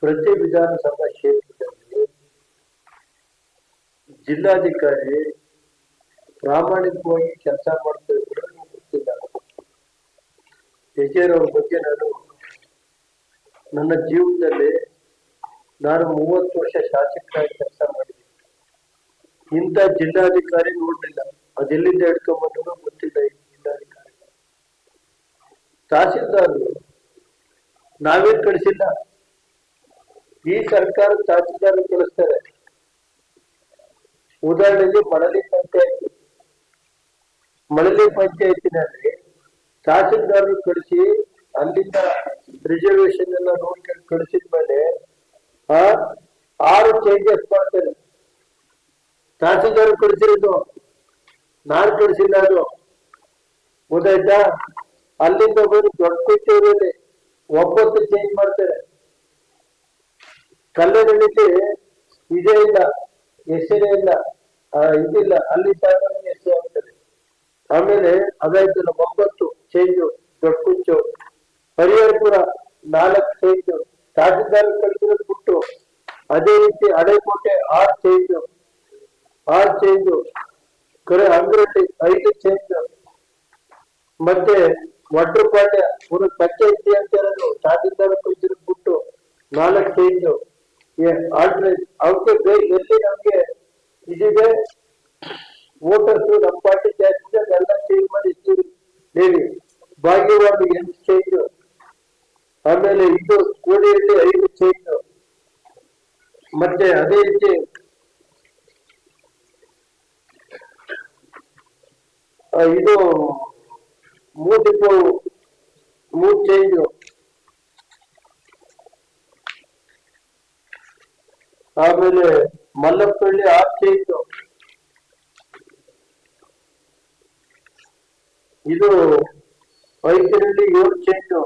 ಪ್ರತಿ ವಿಧಾನಸಭಾ ಕ್ಷೇತ್ರದಲ್ಲಿ ಜಿಲ್ಲಾಧಿಕಾರಿ ಪ್ರಾಮಾಣಿಕವಾಗಿ ಕೆಲಸ ಮಾಡ್ತಾರೆ ಕೂಡ ಗೊತ್ತಿಲ್ಲ. ಯಜೇರವ್ರ ಬಗ್ಗೆ ನನ್ನ ಜೀವನದಲ್ಲಿ ನಾನು 30 ವರ್ಷ ಶಾಸಕರಾಗಿ ಕೆಲಸ ಮಾಡಿದ್ದೀನಿ. ಇಂಥ ಜಿಲ್ಲಾಧಿಕಾರಿ ನೋಡ್ಲಿಲ್ಲ. ಅದೆಲ್ಲಿಂದ ಹಿಡ್ಕೊಂಡ್ಬಂದ್ರು ಗೊತ್ತಿಲ್ಲ. ಈ ಜಿಲ್ಲಾಧಿಕಾರಿ ತಹಸೀಲ್ದಾರ್ ನಾವೇನ್ ಕಳಿಸಿಲ್ಲ. ಈ ಸರ್ಕಾರ ತಹಸೀಲ್ದಾರ್ ಕಳಿಸ್ತಾರೆ. ಉದಾಹರಣೆಗೆ ಮಳಲಿ ಪಂಚಾಯತಿನಲ್ಲಿ ತಹಸೀಲ್ದಾರ್ ಕಳಿಸಿ ಅಲ್ಲಿಂದ ರಿಸರ್ವೇಶನ್ ಎಲ್ಲ ನೋಡ್ಕೊಂಡು ಕಳಿಸಿದ್ಮೇಲೆ 6 ಚೇಂಜಸ್ ಮಾಡ್ತಾರೆ. ತಹಸೀಲ್ದಾರ್ ಕಳಿಸಿರೋದು, ನಾನು ಕಳಿಸಿಲ್ಲ. ಅದು ಗೊತ್ತಾಯ್ತಾ? ಅಲ್ಲಿಂದ ಬಂದು ದೊಡ್ಡ ಕೊಟ್ಟೂರಲ್ಲಿ 9 ಚೇಂಜ್ ಮಾಡ್ತಾರೆ. ಕಲ್ಲರಳ್ಳಿಗೆ ಇದೇ ಇಲ್ಲ, ಹೆಸರೇ ಇಲ್ಲ, ಇದಿಲ್ಲ, ಅಲ್ಲಿ ಹೆಸರು ಆಗ್ತದೆ. ಆಮೇಲೆ ಅದಾಯ್ತಲ್ಲ 9 ಚೇಂಜು ದೊಡ್ಡ ಕುಂಚು. ಹರಿಹರಪುರ 4 ಚೇಂಜು ತಹಸೀಲ್ದಾರ್ ಕಳಿಸಿರೋದು ಬಿಟ್ಟು. ಅದೇ ರೀತಿ ಹಳೆಕೋಟೆ 6 ಚೇಂಜು ಅಂಗರಳ್ಳಿ 5 ಚೇಂಜು. ಮತ್ತೆ ವಡ್ರಪಾಳ್ಯ ಒಂದು ಪಂಚಾಯತಿ ಅಂತ ಹೇಳೋದು ತಹಸೀಲ್ದಾರ್ ಕಳಿಸಿರೋದು ಬಿಟ್ಟು 4 ಚೇಂಜು. ಅವಕ್ಕೆ ಎಲ್ಲಿ ನಮ್ಗೆ ಇದಿದೆ ವೋಟರ್ಸ್ ನಮ್ಮ ಪಾರ್ಟಿ ಜಾಸ್ತಿ ಎಲ್ಲ ಚೇಂಜ್ ಮಾಡಿ ಹೇಳಿ. ಭಾಗ್ಯವಾದ 8 ಚೇಂಜು. ಆಮೇಲೆ ಇದು ಕೋಡಿಯಲ್ಲಿ 5 ಚೇಂಜು. ಮತ್ತೆ ಅದೇ ರೀತಿ ಇದು 3 ಚೇಂಜು. ಆಮೇಲೆ ಮಲ್ಲಪ್ಪಳ್ಳಿ 6 ಚೇಂಜು. ಇದು ಐದರಲ್ಲಿ 7 ಚೇಂಜು.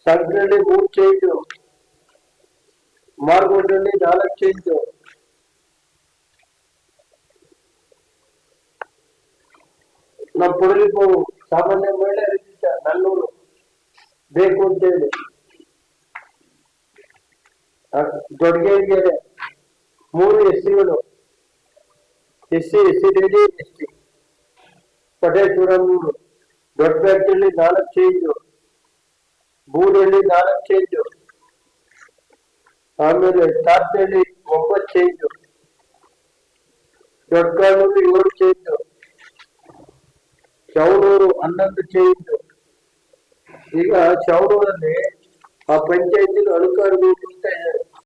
ಸಂಕ್ರಲ್ಲಿ 3 ಚೇಂಜು. ಮಾರ್ಗೋಡ್ರಲ್ಲಿ 4 ಚೇಂಜು. ನಮ್ಮ ಪುಡಲಿಪ್ಪು ಸಾಮಾನ್ಯ ಮಹಿಳೆ ರಿಜಿಸ್ಟ ನಲ್ಲೂರು ಬೇಕು ಅಂತೇಳಿ. ದೊಡ್ಡಗೆರೆ 3 ಎಸ್ಸಿಗಳು, ಎಸ್ಸಿ ರೆಡಿ ಎಸ್ಟಿ. ಪಟೇಶ್ವರ 3. ದೊಡ್ಡಪೇಟೆಯಲ್ಲಿ 4 ಚೇಂಜು. ಬೂರಲ್ಲಿ 4 ಚೇಂಜು. ಆಮೇಲೆ Tatalli 9 change. Doddakaluru 7 change. Chaudur 11 change. ಈಗ ಚೌಡೂರಲ್ಲಿ ಆ ಪಂಚಾಯತಿಲಿ ಅಳುಕಾರ್ಗು